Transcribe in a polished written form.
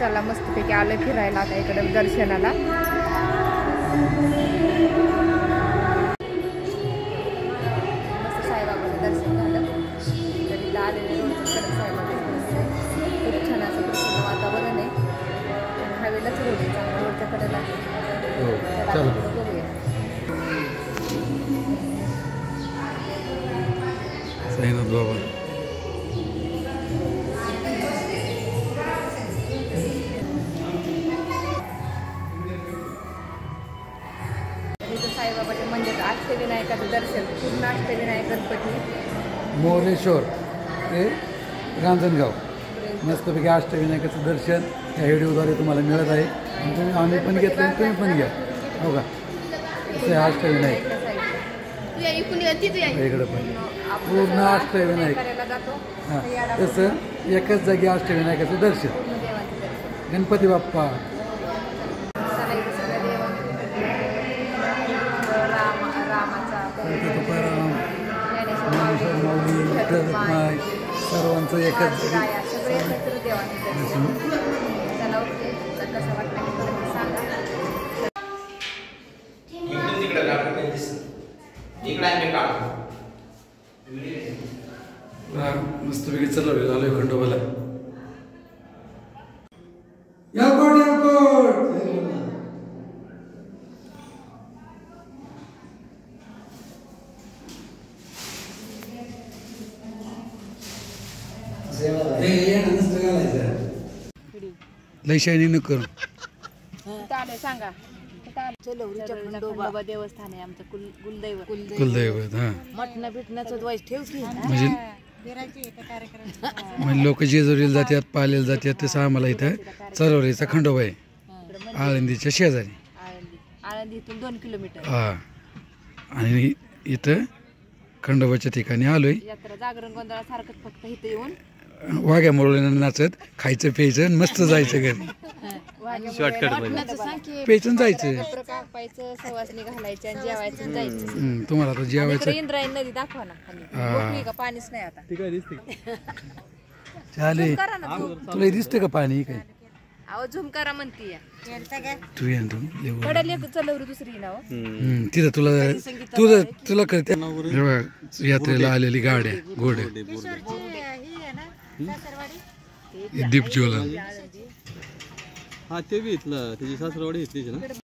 चला मस्तपैकी आलं फिरायला आता इकडे दर्शनाला. मस्त साईबाबाचं दर्शन झालं. तरी आलेले रोडकडे साईबाबाचं खूप छान असं प्रसन्न वातावरण आहे. हवेलाच रोड आहे रोडच्या कडेला. बघूया साईनाथ बाबा. साईबाबाच्या मंदिरात अष्टविनायकाचं दर्शन पूर्ण अष्टविनायक गणपती मोरेश्वर हे रांजणगाव मस्तपैकी अष्टविनायकाचं दर्शन या व्हिडिओद्वारे तुम्हाला मिळत आहे. आणि आम्ही पण घेतलं आणि तुम्ही पण घ्या. हो का असं अष्टविनायक इकडं पण पूर्ण अष्टविनायक. हां तसं एकाच जागी अष्टविनायकाचं दर्शन. गणपती बाप्पा. तुकाराम ज्ञानेश्वर माऊली माय सर्वांचं एकच मस्तपैकी चालू झालोय खंडोबाला. लय शायनी न करू. सांगा खंडोबा देवस्थान आहे आमचं कुलदैवत. कुलदैवत. हा मटण बिटण्याचं वाईस ठेव की म्हणजे लोक जेजुरीला जातात पालेला जातात तसं आम्हाला इथं चरवलीचा खंडोबा आहे आळंदीच्या शेजारी. आळंदी इथून 2 किलोमीटर. हा आणि इथं खंडोबाच्या ठिकाणी आलोय. यात्रा जागरण गोंधळासारखंच फक्त इथं येऊन वाघ्या मुरळीला नाचत खायचं प्यायचं मस्त जायचं घरी. पेचून जायचं कापायचं सवासणी घालायचं आणि जेवायचं जायचं. तुम्हाला आता जेवायचं. इंद्रायणी नदी दाखवा ना का पाणीच नाही आता. चालेल तुला दिसते का पाणी काय. अहो झुम करा म्हणती तू ये कडल चलवरी दुसरी ना. तिथं तुला करते यात्रेला आलेली गाड्या घोडे दीप ज्वलन. हा ते बी इथलं त्याची सासरवाडी इथलीच ना.